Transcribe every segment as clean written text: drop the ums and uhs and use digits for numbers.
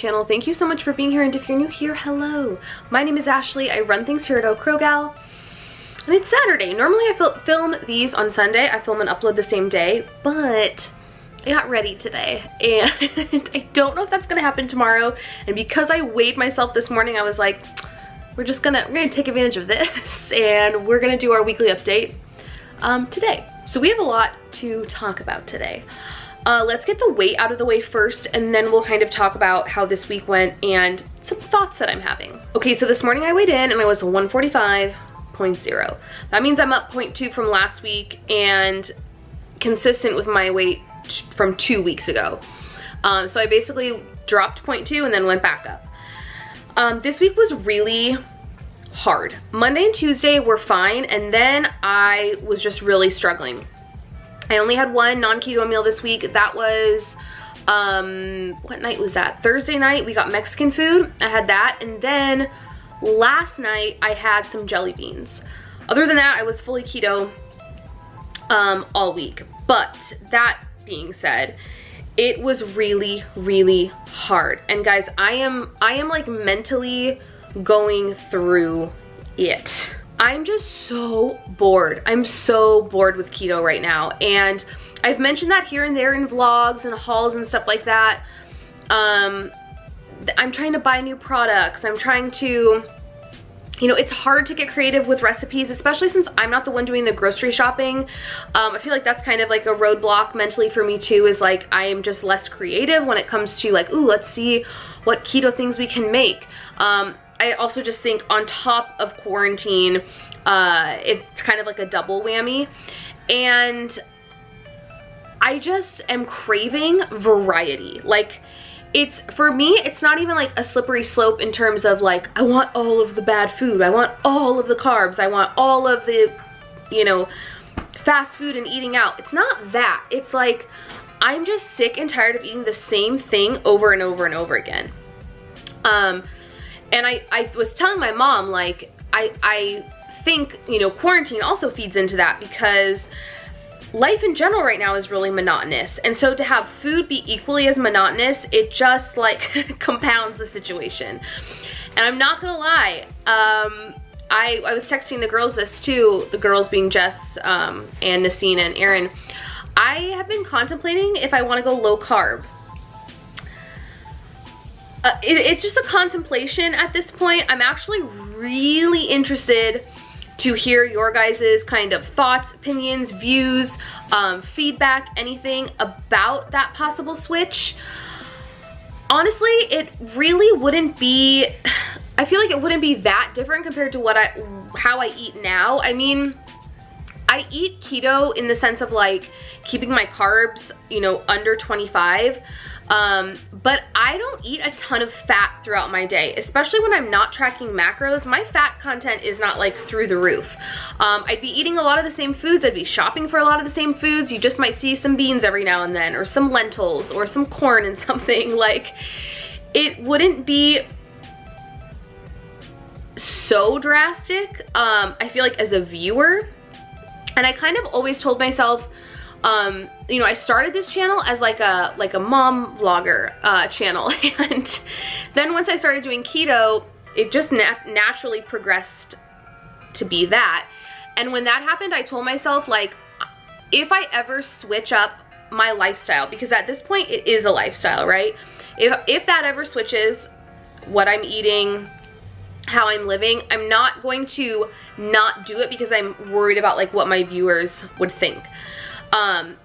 channel. Thank you so much for being here, and if you're new here, hello. My name is Ashley. I run things here at Oak Crow Gal, and it's Saturday. Normally I film these on Sunday. I film and upload the same day, but I got ready today, and I don't know if that's gonna happen tomorrow. And because I weighed myself this morning, I was like, we're gonna take advantage of this, and we're gonna do our weekly update today. So we have a lot to talk about today. Let's get the weight out of the way first, and then we'll kind of talk about how this week went and some thoughts that I'm having. Okay, so this morning I weighed in and I was 145.0. That means I'm up 0.2 from last week and consistent with my weight from 2 weeks ago. So I basically dropped 0.2 and then went back up. This week was really hard. Monday and Tuesday were fine, and then I was just really struggling. I only had one non-keto meal this week. That was, what night was that? Thursday night, we got Mexican food. I had that, and then last night I had some jelly beans. Other than that, I was fully keto all week. But that being said, it was really, really hard. And guys, I am like mentally going through it. I'm just so bored. I'm so bored with keto right now. And I've mentioned that here and there in vlogs and hauls and stuff like that. I'm trying to buy new products. I'm trying to, you know, it's hard to get creative with recipes, especially since I'm not the one doing the grocery shopping. I feel like that's kind of like a roadblock mentally for me too, is like I am just less creative when it comes to like, ooh, let's see what keto things we can make. I also just think on top of quarantine, it's kind of like a double whammy. And I just am craving variety. Like, for me, it's not even like a slippery slope in terms of like, I want all of the bad food. I want all of the carbs. I want all of the, you know, fast food and eating out. It's not that. It's like, I'm just sick and tired of eating the same thing over and over and over again. And I was telling my mom, like, I think, you know, quarantine also feeds into that, because life in general right now is really monotonous. And so to have food be equally as monotonous, it just like compounds the situation. And I'm not gonna lie, I was texting the girls this too, the girls being Jess and Nasina and Erin. I have been contemplating if I wanna go low carb. It's just a contemplation at this point. I'm actually really interested to hear your guys' kind of thoughts, opinions, views, feedback, anything about that possible switch. Honestly, it really wouldn't be, I feel like it wouldn't be that different compared to how I eat now. I mean, I eat keto in the sense of like keeping my carbs, you know, under 25. But I don't eat a ton of fat throughout my day, especially when I'm not tracking macros. My fat content is not like through the roof. I'd be eating a lot of the same foods. I'd be shopping for a lot of the same foods. You just might see some beans every now and then, or some lentils, or some corn and something. Like, it wouldn't be so drastic, I feel like, as a viewer. And I kind of always told myself, you know, I started this channel as like a mom vlogger channel, and then once I started doing keto, it just naturally progressed to be that. And when that happened, I told myself, like, if I ever switch up my lifestyle, because at this point it is a lifestyle, right? If that ever switches, what I'm eating, how I'm living, I'm not going to not do it because I'm worried about like what my viewers would think.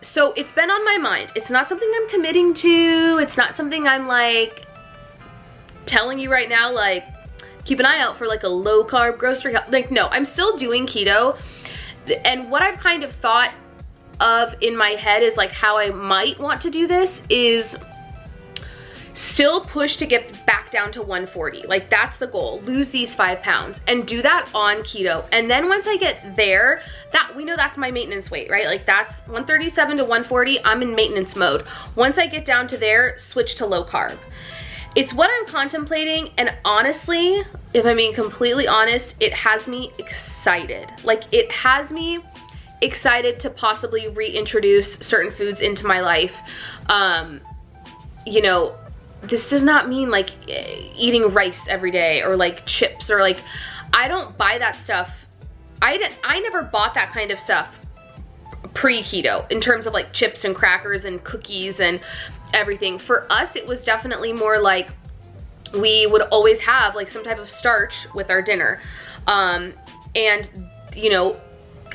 So it's been on my mind. It's not something I'm committing to. It's not something I'm like telling you right now, like, keep an eye out for like a low carb grocery. Like, no, I'm still doing keto. And what I've kind of thought of in my head is like how I might want to do this is still push to get back down to 140. Like, that's the goal. Lose these 5 pounds and do that on keto. And then once I get there, that we know that's my maintenance weight, right? Like, that's 137 to 140. I'm in maintenance mode. Once I get down to there, switch to low carb. It's what I'm contemplating, and honestly, if I'm being completely honest, it has me excited. Like, it has me excited to possibly reintroduce certain foods into my life. You know, this does not mean like eating rice every day or like chips or like, I don't buy that stuff. I never bought that kind of stuff pre-keto in terms of like chips and crackers and cookies and everything. For us, it was definitely more like we would always have like some type of starch with our dinner. And you know,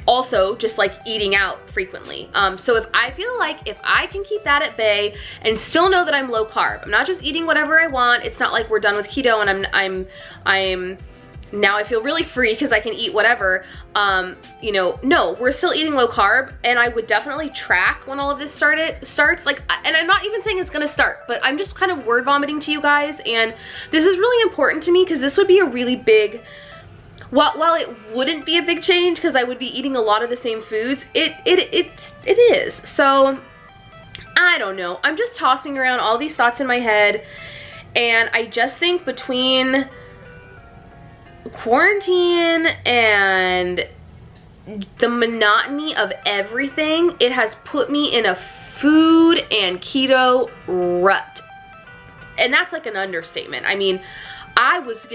also just like eating out frequently. So if I feel like if I can keep that at bay and still know that I'm low carb, I'm not just eating whatever I want. It's not like we're done with keto and I'm now I feel really free because I can eat whatever. You know, no, we're still eating low carb, and I would definitely track when all of this starts. Like, and I'm not even saying it's gonna start, but I'm just kind of word vomiting to you guys, and this is really important to me because this would be a really big, while it wouldn't be a big change because I would be eating a lot of the same foods, it is. So I don't know. I'm just tossing around all these thoughts in my head, and I just think between quarantine and the monotony of everything, it has put me in a food and keto rut. And that's like an understatement. I mean, I was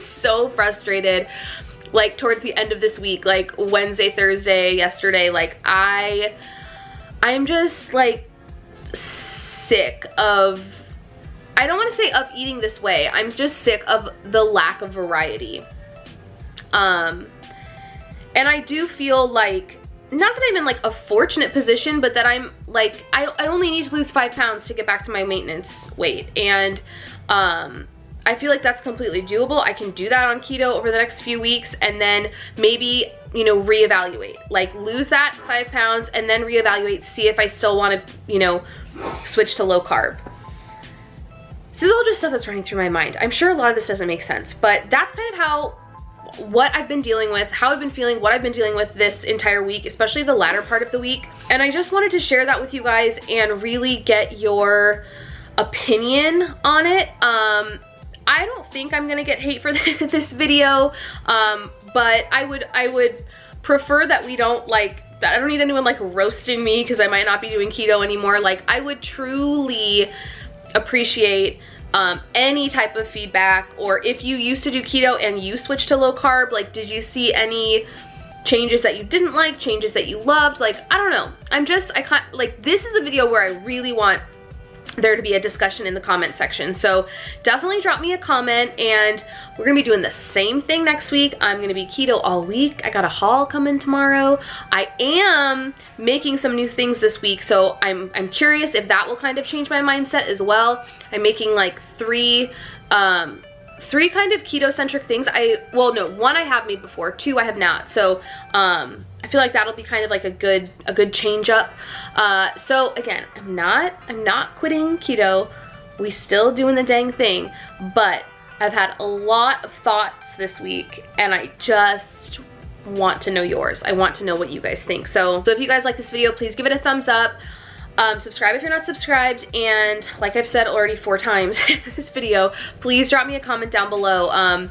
so frustrated like towards the end of this week, like Wednesday, Thursday, yesterday. Like I'm just like sick of, I don't want to say of eating this way. I'm just sick of the lack of variety. And I do feel like, not that I'm in like a fortunate position, but that I'm like, I only need to lose 5 pounds to get back to my maintenance weight. And I feel like that's completely doable. I can do that on keto over the next few weeks, and then maybe, you know, reevaluate. Like lose that 5 pounds and then reevaluate, see if I still want to, you know, switch to low carb. This is all just stuff that's running through my mind. I'm sure a lot of this doesn't make sense, but that's kind of what I've been dealing with, how I've been feeling, what I've been dealing with this entire week, especially the latter part of the week. And I just wanted to share that with you guys and really get your opinion on it. I don't think I'm gonna get hate for this video, but I would prefer that we don't like, I don't need anyone like roasting me because I might not be doing keto anymore. Like I would truly appreciate any type of feedback, or if you used to do keto and you switched to low carb, like did you see any changes that you didn't like, changes that you loved? Like, I don't know. I can't, like, this is a video where I really want there to be a discussion in the comment section. So definitely drop me a comment, and we're gonna be doing the same thing next week. I'm gonna be keto all week. I got a haul coming tomorrow. I am making some new things this week, so I'm curious if that will kind of change my mindset as well. I'm making like three kind of keto-centric things. Well, no, 1 I have made before, 2 I have not. So I feel like that'll be kind of like a good change up. So again, I'm not quitting keto. We still doing the dang thing, but I've had a lot of thoughts this week, and I just want to know yours. I want to know what you guys think. So if you guys like this video, please give it a thumbs up. Subscribe if you're not subscribed, and like I've said already 4 times in this video, please drop me a comment down below. I'm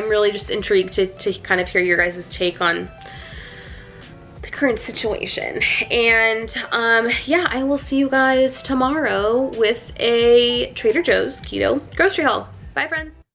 really just intrigued to kind of hear your guys' take on the current situation. And yeah, I will see you guys tomorrow with a Trader Joe's keto grocery haul. Bye, friends.